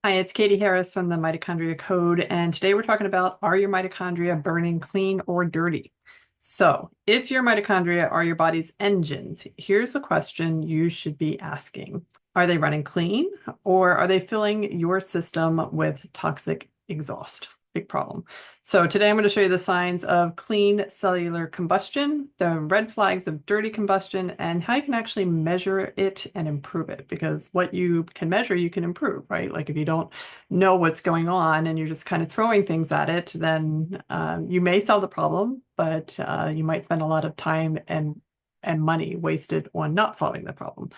Hi, it's Katie Harris from the Mitochondria Code, and today we're talking about, are your mitochondria burning clean or dirty? So, if your mitochondria are your body's engines, here's a question you should be asking. Are they running clean, or are they filling your system with toxic exhaust? Big problem. So today I'm going to show you the signs of clean cellular combustion, the red flags of dirty combustion, and how you can actually measure it and improve it. Because what you can measure, you can improve, right? Like if you don't know what's going on and you're just kind of throwing things at it, then you may solve the problem, but you might spend a lot of time and money wasted on not solving the problem.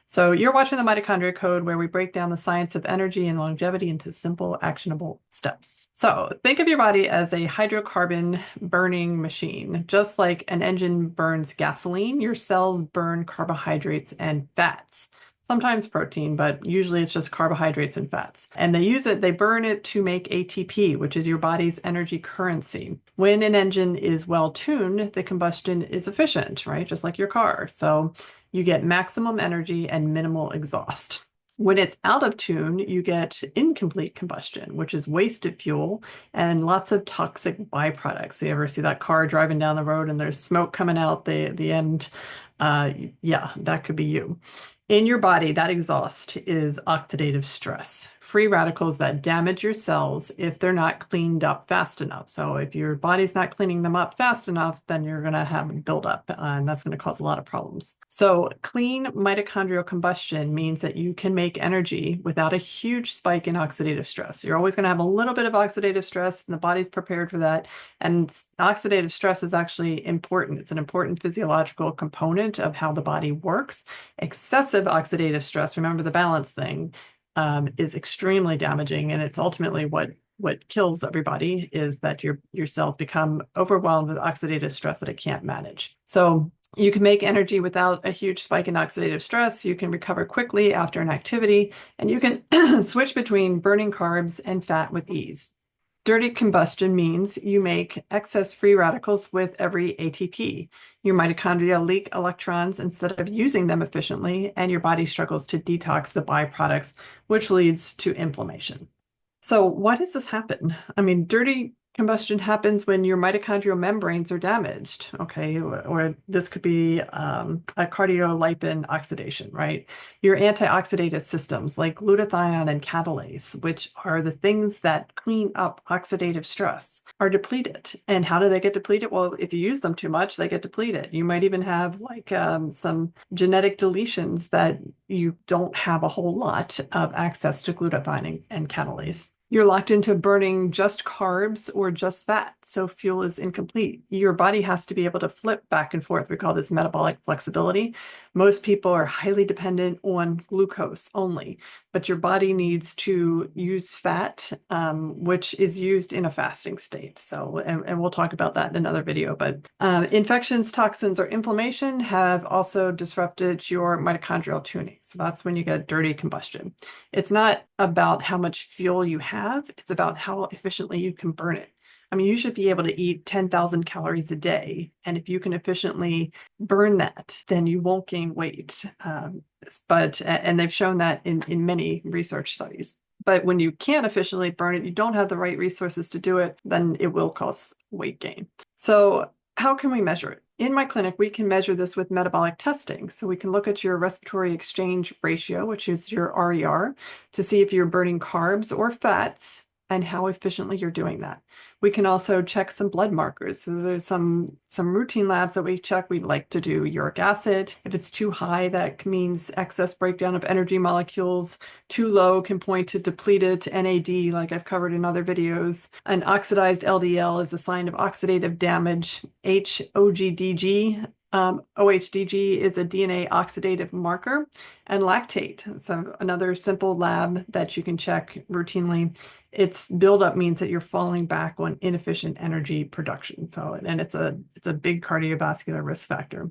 So you're watching the Mitochondria Code, where we break down the science of energy and longevity into simple, actionable steps. So think of your body as a hydrocarbon burning machine. Just like an engine burns gasoline, your cells burn carbohydrates and fats. Sometimes protein, but usually it's just carbohydrates and fats. And they burn it to make ATP, which is your body's energy currency. When an engine is well tuned, the combustion is efficient, right? Just like your car. So you get maximum energy and minimal exhaust. When it's out of tune, you get incomplete combustion, which is wasted fuel and lots of toxic byproducts. So you ever see that car driving down the road and there's smoke coming out the end? Yeah, that could be you. In your body, that exhaust is oxidative stress, free radicals that damage your cells if they're not cleaned up fast enough. So if your body's not cleaning them up fast enough, then you're going to have buildup, and that's going to cause a lot of problems. So clean mitochondrial combustion means that you can make energy without a huge spike in oxidative stress. You're always going to have a little bit of oxidative stress, and the body's prepared for that. And oxidative stress is actually important. It's an important physiological component of how the body works. Excessive oxidative stress, remember the balance thing, is extremely damaging, and it's ultimately what kills everybody, is that your cells become overwhelmed with oxidative stress that it can't manage. So you can make energy without a huge spike in oxidative stress. You can recover quickly after an activity, and you can switch between burning carbs and fat with ease. Dirty combustion means you make excess free radicals with every ATP. Your mitochondria leak electrons instead of using them efficiently, and your body struggles to detox the byproducts, which leads to inflammation. So why does this happen? I mean, dirty combustion happens when your mitochondrial membranes are damaged, okay? Or this could be a cardiolipin oxidation, right? Your antioxidant systems like glutathione and catalase, which are the things that clean up oxidative stress, are depleted. And how do they get depleted? Well, if you use them too much, they get depleted. You might even have like some genetic deletions that you don't have a whole lot of access to glutathione and catalase. You're locked into burning just carbs or just fat, so fuel is incomplete. Your body has to be able to flip back and forth. We call this metabolic flexibility. Most people are highly dependent on glucose only, but your body needs to use fat, which is used in a fasting state. So, and we'll talk about that in another video, but infections, toxins, or inflammation have also disrupted your mitochondrial tuning. So that's when you get dirty combustion. It's not about how much fuel you have, it's about how efficiently you can burn it. I mean, you should be able to eat 10,000 calories a day. And if you can efficiently burn that, then you won't gain weight. And they've shown that in many research studies. But when you can't efficiently burn it, you don't have the right resources to do it, then it will cause weight gain. So how can we measure it? In my clinic, we can measure this with metabolic testing. So we can look at your respiratory exchange ratio, which is your RER, to see if you're burning carbs or fats and how efficiently you're doing that. We can also check some blood markers. So there's some routine labs that we check. We like to do uric acid. If it's too high, that means excess breakdown of energy molecules. Too low can point to depleted NAD, like I've covered in other videos. An oxidized LDL is a sign of oxidative damage. OGDG. OHDG is a DNA oxidative marker, and lactate. So another simple lab that you can check routinely. Its buildup means that you're falling back on inefficient energy production. So, and it's a big cardiovascular risk factor.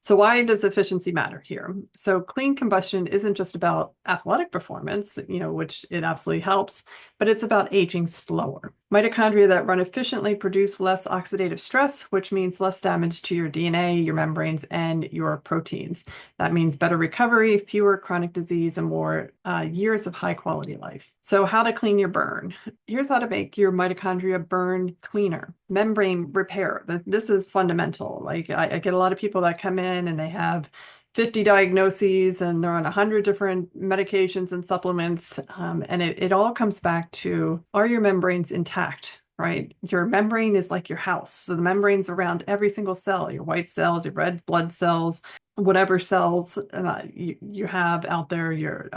So why does efficiency matter here? So clean combustion isn't just about athletic performance, which it absolutely helps, but it's about aging slower. Mitochondria that run efficiently produce less oxidative stress, which means less damage to your DNA, your membranes, and your proteins. That means better recovery, fewer chronic disease, and more years of high quality life. So how to clean your burn. Here's how to make your mitochondria burn cleaner. Membrane repair. This is fundamental. Like I get a lot of people that come in and they have 50 diagnoses and they're on 100 different medications and supplements. And it all comes back to, are your membranes intact, right? Your membrane is like your house. So the membranes around every single cell, your white cells, your red blood cells, whatever cells you have out there,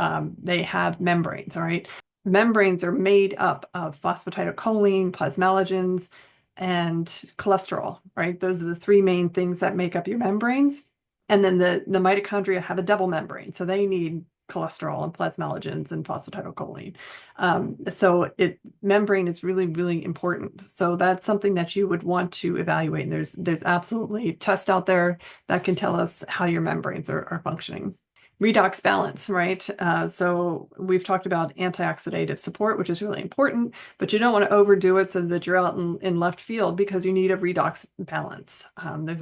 they have membranes, all right? Membranes are made up of phosphatidylcholine, plasmalogens, and cholesterol, right? Those are the three main things that make up your membranes. And then the mitochondria have a double membrane, so they need cholesterol and plasmalogens and phosphatidylcholine. So membrane is really, really important. So that's something that you would want to evaluate. And there's absolutely tests out there that can tell us how your membranes are functioning. Redox balance, right? So we've talked about antioxidative support, which is really important, but you don't want to overdo it so that you're out in left field because you need a redox balance. There's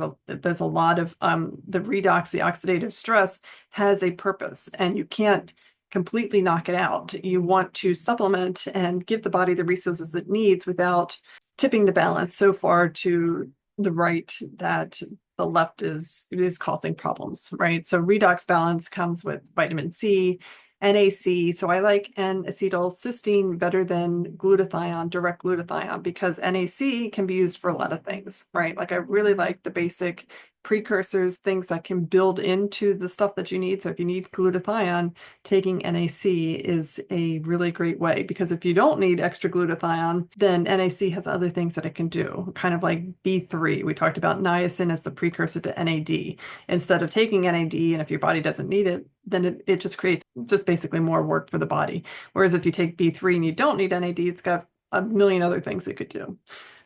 a lot of the redox, the oxidative stress has a purpose, and you can't completely knock it out. You want to supplement and give the body the resources it needs without tipping the balance so far to the right that the left is causing problems, right? So redox balance comes with vitamin C, NAC. So I like N-acetylcysteine better than glutathione, direct glutathione, because NAC can be used for a lot of things, right? Like I really like the basic precursors, things that can build into the stuff that you need. So if you need glutathione, taking NAC is a really great way, because if you don't need extra glutathione, then NAC has other things that it can do, kind of like B3. We talked about niacin as the precursor to NAD. Instead of taking NAD, and if your body doesn't need it, then it just creates just basically more work for the body. Whereas if you take B3 and you don't need NAD, it's got a million other things it could do.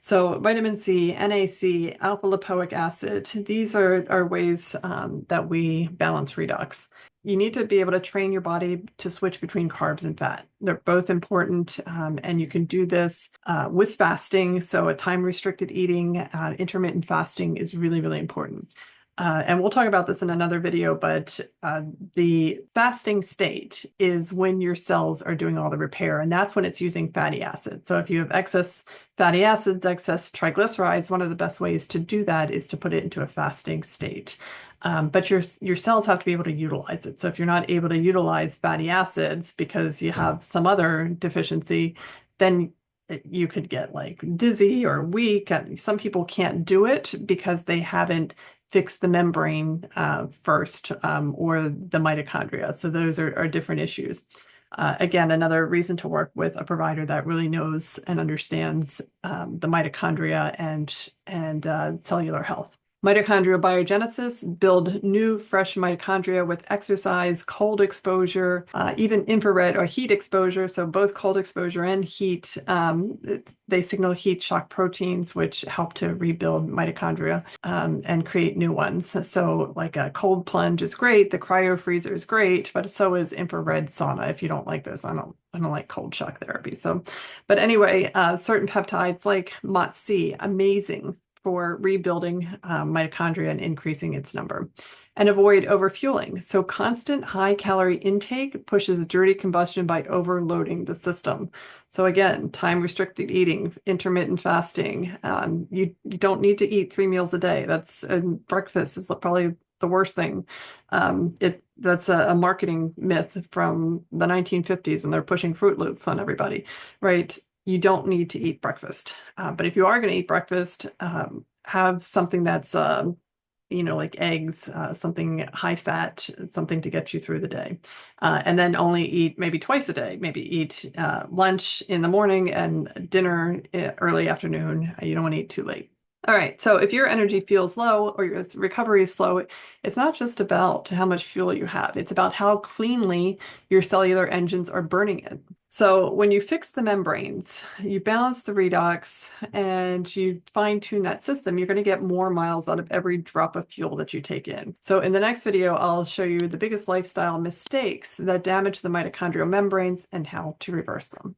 So vitamin C, NAC, alpha lipoic acid, these are ways that we balance redox. You need to be able to train your body to switch between carbs and fat. They're both important, and you can do this with fasting. So a time-restricted eating, intermittent fasting is really, really important. And we'll talk about this in another video, but the fasting state is when your cells are doing all the repair, and that's when it's using fatty acids. So if you have excess fatty acids, excess triglycerides, one of the best ways to do that is to put it into a fasting state. But your cells have to be able to utilize it. So if you're not able to utilize fatty acids because you have some other deficiency, then you could get like dizzy or weak. Some people can't do it because they haven't fix the membrane first, or the mitochondria. So those are different issues. Again, another reason to work with a provider that really knows and understands the mitochondria and cellular health. Mitochondrial biogenesis, build new, fresh mitochondria with exercise, cold exposure, even infrared or heat exposure. So both cold exposure and heat, they signal heat shock proteins, which help to rebuild mitochondria and create new ones. So like a cold plunge is great, the cryo freezer is great, but so is infrared sauna if you don't like those. I don't like cold shock therapy. So, but anyway, certain peptides like MOTS-c, amazing for rebuilding mitochondria and increasing its number. And avoid overfueling. So constant high calorie intake pushes dirty combustion by overloading the system. So again, time restricted eating, intermittent fasting. You don't need to eat 3 meals a day. Breakfast is probably the worst thing. That's a marketing myth from the 1950s, and they're pushing Fruit Loops on everybody, right? You don't need to eat breakfast. But if you are going to eat breakfast, have something that's, like eggs, something high fat, something to get you through the day. And then only eat maybe twice a day. Maybe eat lunch in the morning and dinner early afternoon. You don't want to eat too late. All right, so if your energy feels low or your recovery is slow, it's not just about how much fuel you have. It's about how cleanly your cellular engines are burning it. So when you fix the membranes, you balance the redox, and you fine-tune that system, you're going to get more miles out of every drop of fuel that you take in. So in the next video, I'll show you the biggest lifestyle mistakes that damage the mitochondrial membranes and how to reverse them.